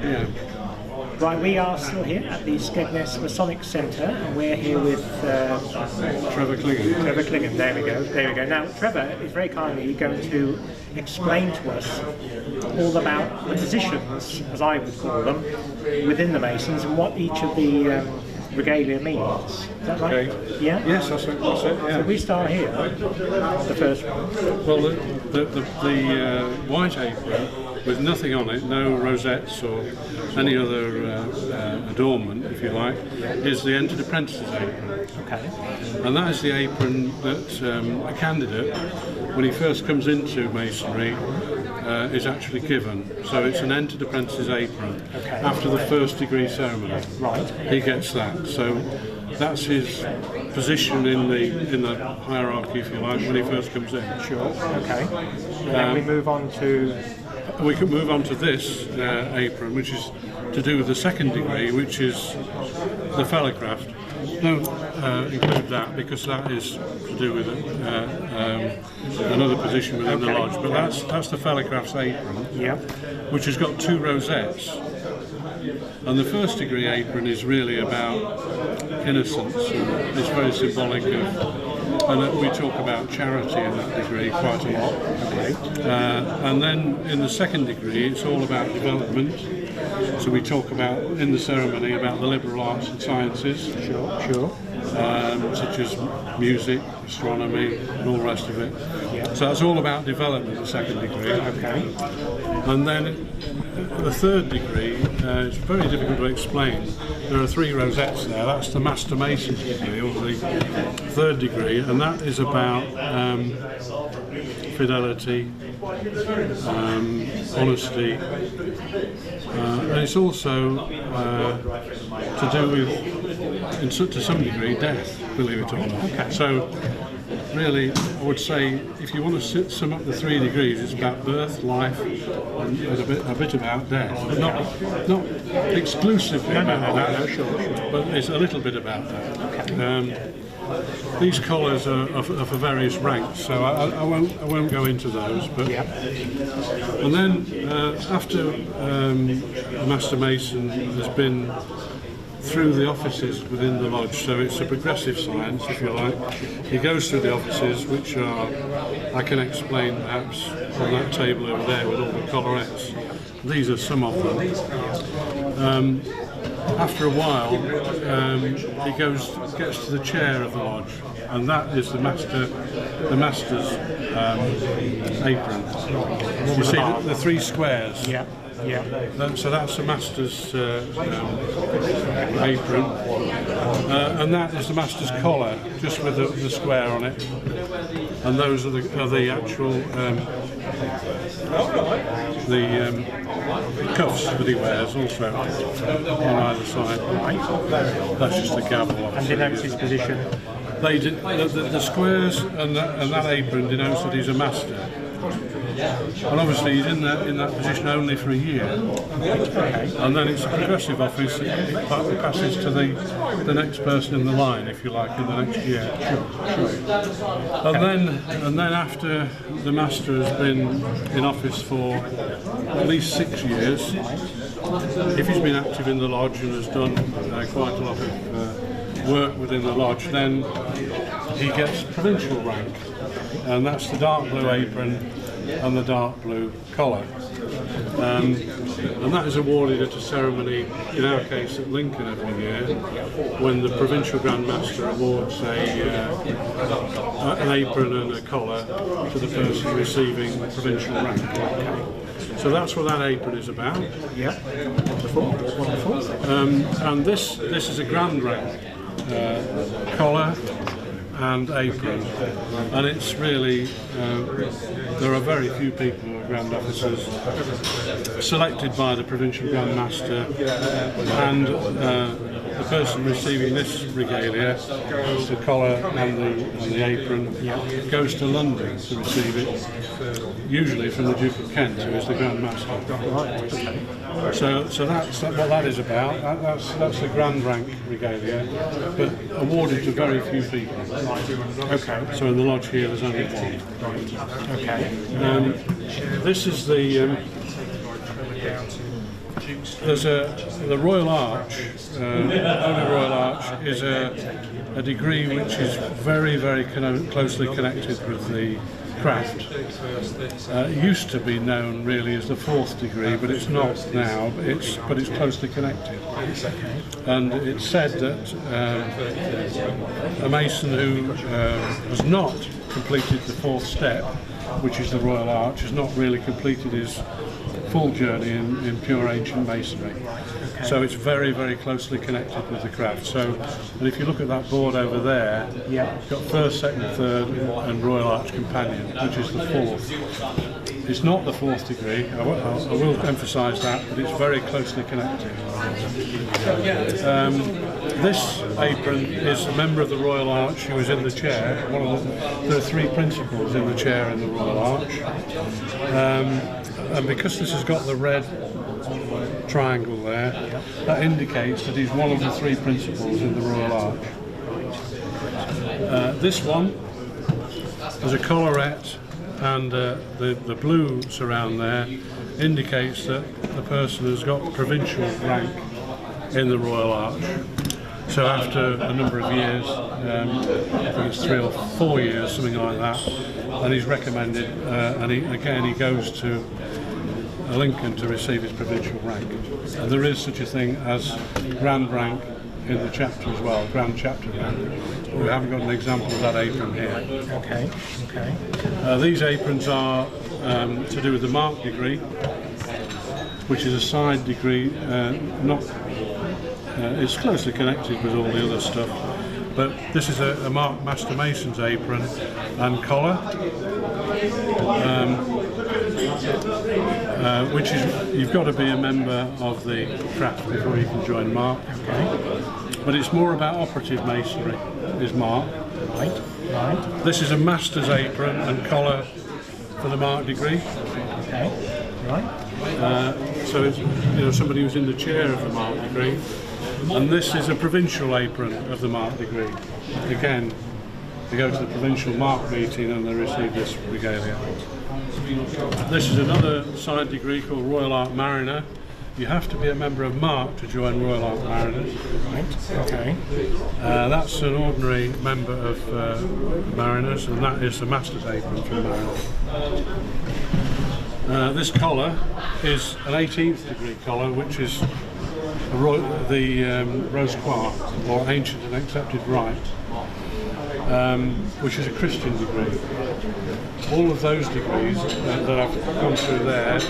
Yeah. Right, we are still here at the Skegness Masonic Centre, and we're here with Trevor Clingan. Trevor Clingan. There we go. Now, Trevor is very kindly going to explain to us all about the positions, as I would call them, within the Masons, and what each of the regalia means. Is that right? Okay. Yeah? Yes, that's it. Yeah. So we start here, the first one. Well, the white apron with nothing on it, no rosettes or any other adornment, if you like, is the entered apprentice's apron. Okay. And that is the apron that a candidate, when he first comes into Masonry, is actually given. So it's an entered apprentice's apron. Okay. After the first degree ceremony. Right. He gets that. So that's his position in the hierarchy, if you like, when he first comes in. Sure. Okay. And then we move on to. We can move on to this apron, which is to do with the second degree, which is the fellowcraft. Don't include that because that is to do with another position within the lodge. But that's the fellowcraft's apron, which has got two rosettes. And the first degree apron is really about innocence. It's very symbolic of. And we talk about charity in that degree quite a lot. And then in the second degree, it's all about development. So we talk about, in the ceremony, about the liberal arts and sciences. Sure. Such as music, astronomy, and all the rest of it. Yeah. So that's all about development, the second degree. Okay. And then the third degree, it's very difficult to explain. There are three rosettes there. That's the Master Mason's degree, or the third degree, and that is about fidelity, honesty, and it's also to do with, to some degree, death, believe it or not. Okay. So really, I would say, if you want to sum up the three degrees, it's about birth, life, and a bit about death. But not exclusively about that, but it's a little bit about that. These collars are for various ranks, so I won't go into those. But and then after the Master Mason has been through the offices within the lodge, so it's a progressive science, if you like. He goes through the offices, which are, I can explain perhaps on that table over there with all the collarettes. These are some of them. After a while, he gets to the chair of the lodge, and that is the master's apron. You see the three squares. Yeah. So that's the master's apron, and that is the master's collar, just with the square on it. And those are the actual cuffs that he wears also on either side. That's just the gavel. And denotes his position. The squares and that apron denotes that he's a master. And obviously he's in that position only for a year. And then it's a progressive office. It passes to the next person in the line, if you like, in the next year. And then after the master has been in office for at least 6 years, if he's been active in the lodge and has done quite a lot of work within the lodge, then he gets provincial rank, and that's the dark blue apron and the dark blue collar, and that is awarded at a ceremony, in our case at Lincoln every year, when the provincial Grand Master awards an apron and a collar to the person receiving provincial rank. So that's what that apron is about. Yeah, wonderful. And this is a grand rank collar and apron, and it's really there are very few people who are Grand Officers selected by the Provincial Grand Master, and the person receiving this regalia, the collar and the apron, goes to London to receive it, usually from the Duke of Kent, who is the Grand Master. So that's what that is about. That's the Grand Rank regalia, but awarded to very few people. Okay. So in the lodge here, there's only one. Okay. This is the the Royal Arch, Holy Royal Arch, is a degree which is very, very closely connected with the craft. It used to be known really as the 4th degree, but it's not now. But it's closely connected. And it's said that a mason who has not completed the 4th step, which is the Royal Arch, has not really completed his full journey in pure ancient masonry. So it's very, very closely connected with the craft. So, and if you look at that board over there, you've got 1st, 2nd, 3rd and Royal Arch Companion, which is the 4th. It's not the 4th degree, I will emphasise that, but it's very closely connected. This apron is a member of the Royal Arch who is in the chair. There are 3 principals in the chair in the Royal Arch. And because this has got the red triangle there, that indicates that he's one of the 3 principals in the Royal Arch. This one has a collarette, and the blue surround there indicates that the person has got provincial rank in the Royal Arch. So after a number of years, I think it's 3 or 4 years, something like that, and he's recommended, and he goes to Lincoln to receive his provincial rank. And there is such a thing as grand rank in the chapter as well, grand chapter rank. We haven't got an example of that apron here. Okay, okay. These aprons are to do with the mark degree, which is a side degree, it's closely connected with all the other stuff. But this is a marked Master Mason's apron and collar, which is, you've got to be a member of the craft before you can join mark. Okay. But it's more about operative masonry, is mark. Right, right. This is a Master's apron and collar for the mark degree. Okay, right. So it's somebody who's in the chair of the mark degree. And this is a provincial apron of the mark degree. Again, they go to the provincial mark meeting and they receive this regalia. This is another side degree called Royal Arch Mariner. You have to be a member of mark to join Royal Arch Mariners. Right, okay. That's an ordinary member of Mariners, and that is the Master's apron for Mariners. This collar is an 18th degree collar, which is the Rose Quartz, or Ancient and Accepted Rite, which is a Christian degree. All of those degrees that I've gone through there,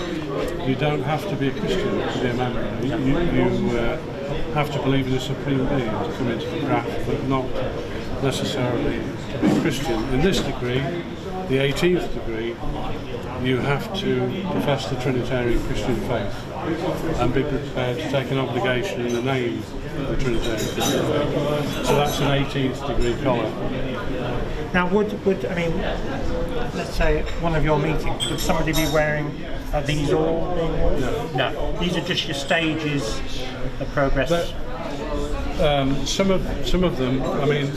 you don't have to be a Christian to be a member. You have to believe in a supreme being to come into the craft, but not necessarily to be a Christian. In this degree, the 18th degree, you have to profess the Trinitarian Christian faith and be prepared to take an obligation in the name of the Trinitarian Christian faith. So that's an 18th degree collar. Now, would I mean, let's say at one of your meetings, would somebody be wearing these all? No. These are just your stages of progress. Some of them. I mean,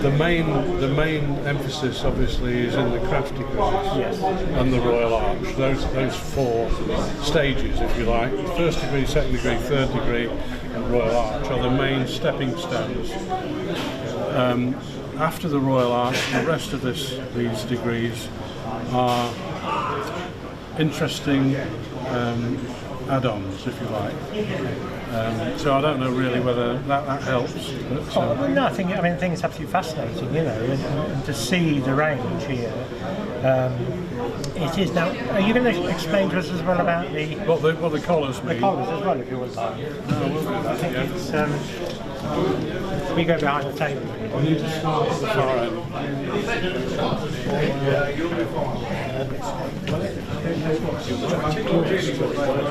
the main emphasis obviously is in the craft degrees, yes, and the Royal Arch. Those 4 stages, if you like, 1st degree, 2nd degree, 3rd degree, and Royal Arch are the main stepping stones. After the Royal Arch, the rest of these degrees are interesting add-ons, if you like. So I don't know really whether that helps. But, no, I think it's absolutely fascinating, and to see the range here. It is now. Are you going to explain to us as well about what the collars mean? The collars as well, if you would like. No, we'll do that. I think we go behind the table. Well, you just start at the far end.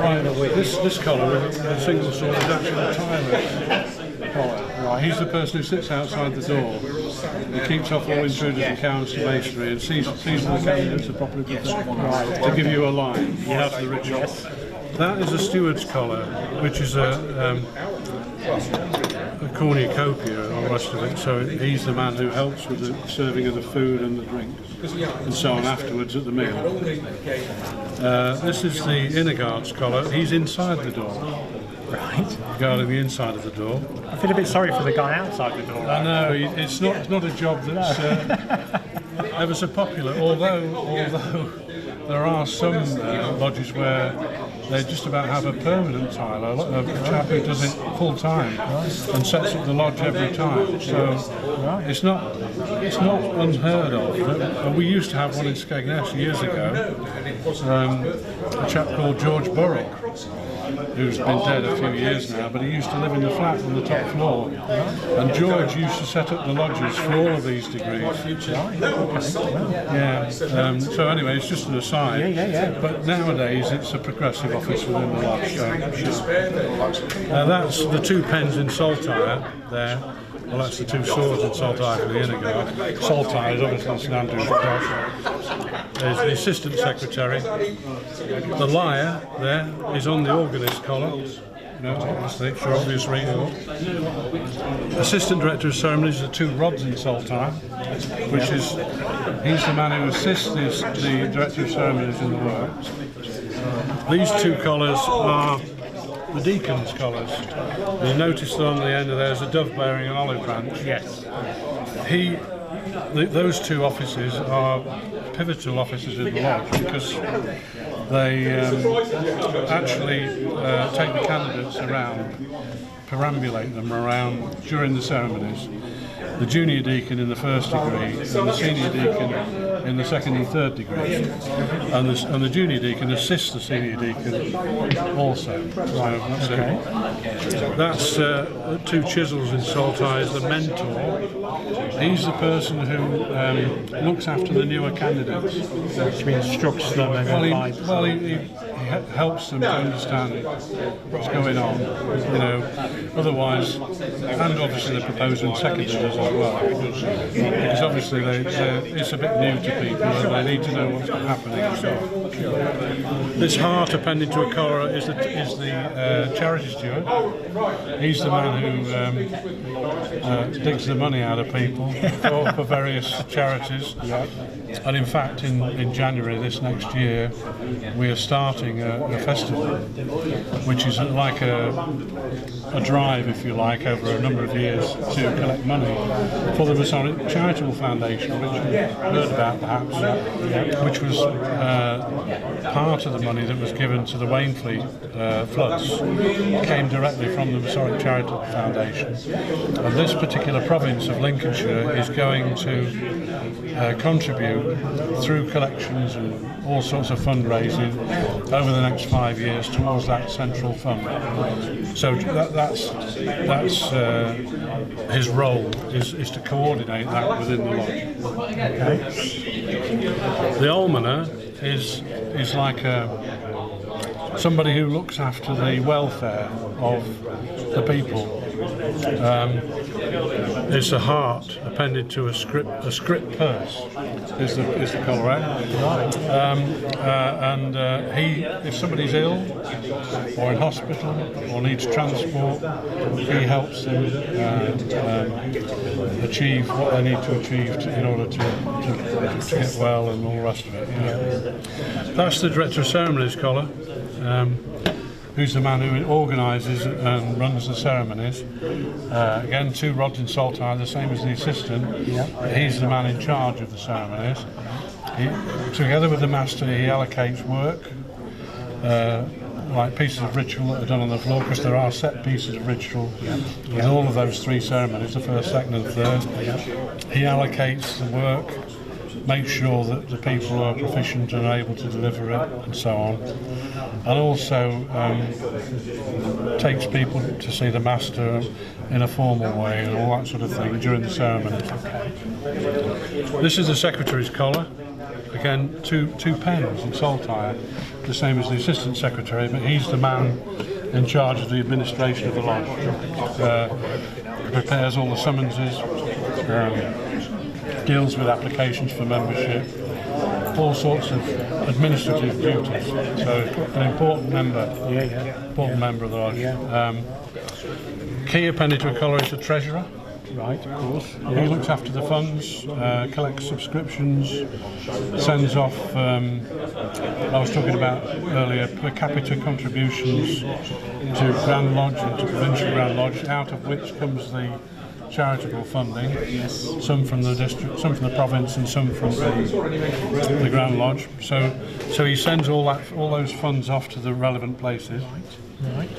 Right, this collar, the single sword, is actually a tyrant collar. Right. He's the person who sits outside the door. He keeps off all intruders and cowards to masonry and sees the candidates are properly protected. To give you a line, you have the ritual. That is a steward's collar, which is a cornucopia and all the rest of it. So he's the man who helps with the serving of the food and the drink and so on afterwards at the meal. This is the inner guard's collar. He's inside the door. Right. Guarding the inside of the door. I feel a bit sorry for the guy outside the door. I know, it's not a job that's ever so popular, although there are some lodges where they just about have a permanent tiler, a chap who does it full time and sets up the lodge every time. So it's not unheard of. But we used to have one in Skegness years ago. A chap called George Burrock, who's been dead a few years now, but he used to live in the flat on the top floor. And George used to set up the lodges for all of these degrees. Yeah. So anyway, it's just an aside. Yeah. But nowadays it's a progressive office within the lodge. So. That's the 2 pens in Saltire there. Well, that's the 2 swords in Saltire for the inner guard. Saltire is obviously St Andrew's Cross. There's the assistant secretary. The lyre there is on the organist collar. Obviously, for obvious reasons. Assistant director of ceremonies are 2 rods in Saltire, which is he's the man who assists the director of ceremonies in the works. These 2 collars are the deacon's collars. You notice that on the end of there's a dove bearing an olive branch. Yes. Those 2 offices are pivotal offices in the lodge because they actually take the candidates around, perambulate them around during the ceremonies. The junior deacon in the 1st degree and the senior deacon in the 2nd and 3rd degrees, and the junior deacon assists the senior deacon also. That's 2 chisels in Saltire is the mentor. He's the person who looks after the newer candidates, Which instructs them and he helps them to understand what's going on, otherwise, and obviously the proposer and seconders as well, because obviously it's a bit new to people and they need to know what's happening. So this heart appended to a collar is the charity steward. He's the man who digs the money out of people for various charities. And in fact, in January this next year, we are starting a festival, which is like a drive, if you like, over a number of years to collect money for the Masonic Charitable Foundation, which you've heard about perhaps, which was part of the money that was given to the Wainfleet floods, came directly from the Masonic Charitable Foundation. And this particular province of Lincolnshire is going to contribute through collections and all sorts of fundraising over the next 5 years towards that central fund. So that's his role is to coordinate that within the lodge. The almoner is like somebody who looks after the welfare of the people. It's a heart appended to a script purse is the collar, and if somebody's ill or in hospital or needs transport, he helps them achieve what they need to achieve in order to get well and all the rest of it. That's the director of ceremonies collar. Who's the man who organises and runs the ceremonies. Again, 2 rods in Saltire, the same as the assistant. He's the man in charge of the ceremonies. Together with the master, he allocates work, like pieces of ritual that are done on the floor, because there are set pieces of ritual in all of those 3 ceremonies, the 1st, 2nd and 3rd. He allocates the work, makes sure that the people are proficient and able to deliver it, and so on. And also takes people to see the master in a formal way and all that sort of thing during the ceremony. This is the secretary's collar. Again, two pens in Saltire, the same as the assistant secretary, but he's the man in charge of the administration of the lodge. Prepares all the summonses, deals with applications for membership, all sorts of administrative duties. So an important member. Important member of the lodge. Key appended to a collar is the treasurer. Right, of course. He looks after the funds, collects subscriptions, sends off, I was talking about earlier, per capita contributions to Grand Lodge and to Provincial Grand Lodge, out of which comes the charitable funding. Yes. Some from the district, some from the province, and some from the Grand Lodge. So he sends all those funds off to the relevant places. Right.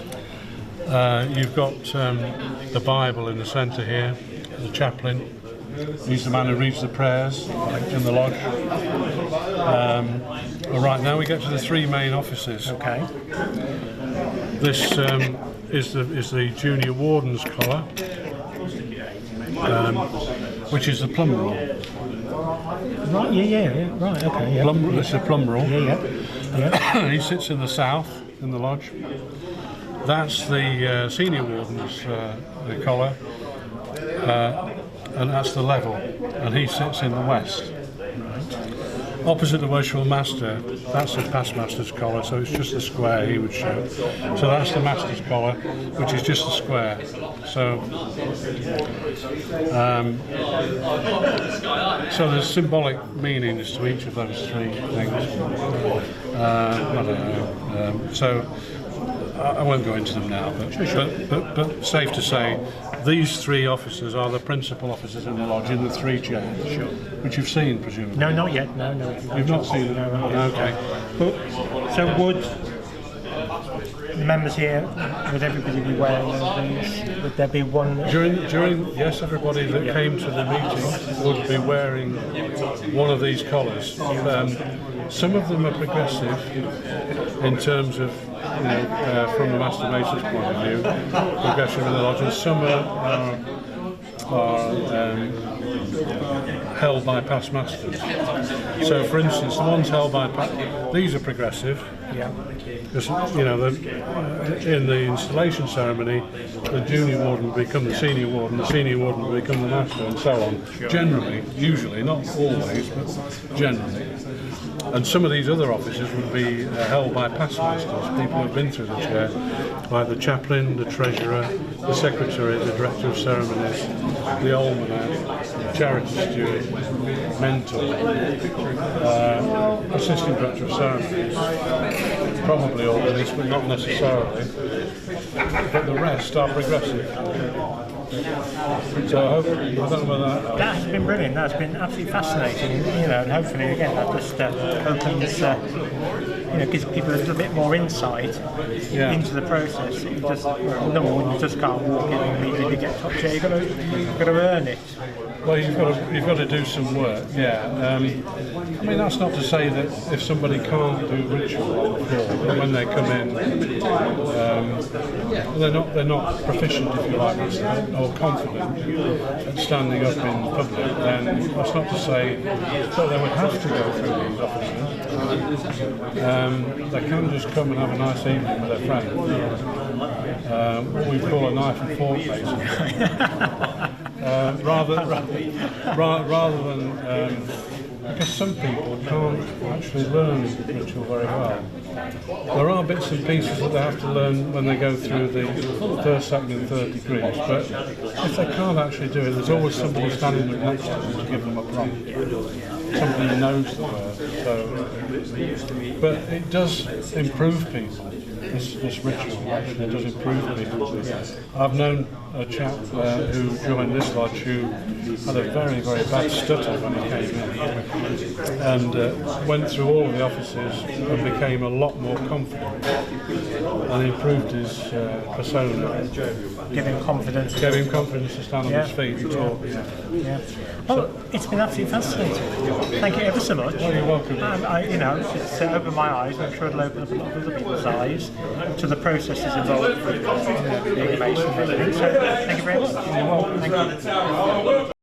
You've got the Bible in the centre here, the chaplain. He's the man who reads the prayers in the lodge. Right, now we get to the three main offices. Okay. This is the junior warden's collar, which is the plum roll. Right, right, okay. Yeah. This is the plum roll. Yeah. He sits in the south, in the lodge. That's the senior warden's collar, and that's the level, and he sits in the west. Opposite the worshipful master, that's the past master's collar, so it's just the square he would show. So that's the master's collar, which is just the square. So there's symbolic meanings to each of those three things. I don't know. So I won't go into them now, but safe to say, these three officers are the principal officers in the lodge in the three chairs, which you've seen, presumably. No, not yet. No. You've not seen them? No. Okay. But, so would the members here, would everybody be wearing these? Would there be one? Yes, everybody that came to the meeting would be wearing one of these collars. Some of them are progressive in terms of, from the Master Mason's point of view, progression in the lodge, and some are held by past masters. So, for instance, the ones held by these are progressive. Yeah. Because in the installation ceremony, the junior warden will become the senior warden will become the master, and so on. Generally, usually, not always, but generally. And some of these other officers would be held by past masters, people who have been through the chair, like the chaplain, the treasurer, the secretary, the director of ceremonies, the almoner, charity steward, mentor, assistant director of ceremonies, probably all of this, but not necessarily. But the rest are progressive. So I don't know whether that has been brilliant. That's been absolutely fascinating. And hopefully again that just opens, gives people a little bit more insight into the process. You just you just can't walk in and immediately get top chair. You've got to earn it. Well, you've got to do some work. I mean, that's not to say that if somebody can't do ritual on the floor, but when they come in, they're not proficient, if you like, or confident at standing up in public. Then that's not to say that they would have to go through these offices. They can just come and have a nice evening with their friends. What we call a knife and fork, basically. Rather than because some people can't actually learn ritual very well. There are bits and pieces that they have to learn when they go through the first, second and third degrees, but if they can't actually do it, there's always somebody standing next to them to give them a prompt. Somebody who knows the word. But it does improve people. This ritual actually does improve people. I've known a chap who joined this lodge who had a very, very bad stutter when he came in, and went through all of the offices and became a lot more confident and improved his persona. Give him confidence. Gave him confidence to stand on his feet and talk. Well, it's been absolutely fascinating. Thank you ever so much. Well, you're welcome. It's opened my eyes. I'm sure it'll open up a lot of other people's eyes to the processes involved with being a Mason. So, thank you very much. You're welcome. Thank you.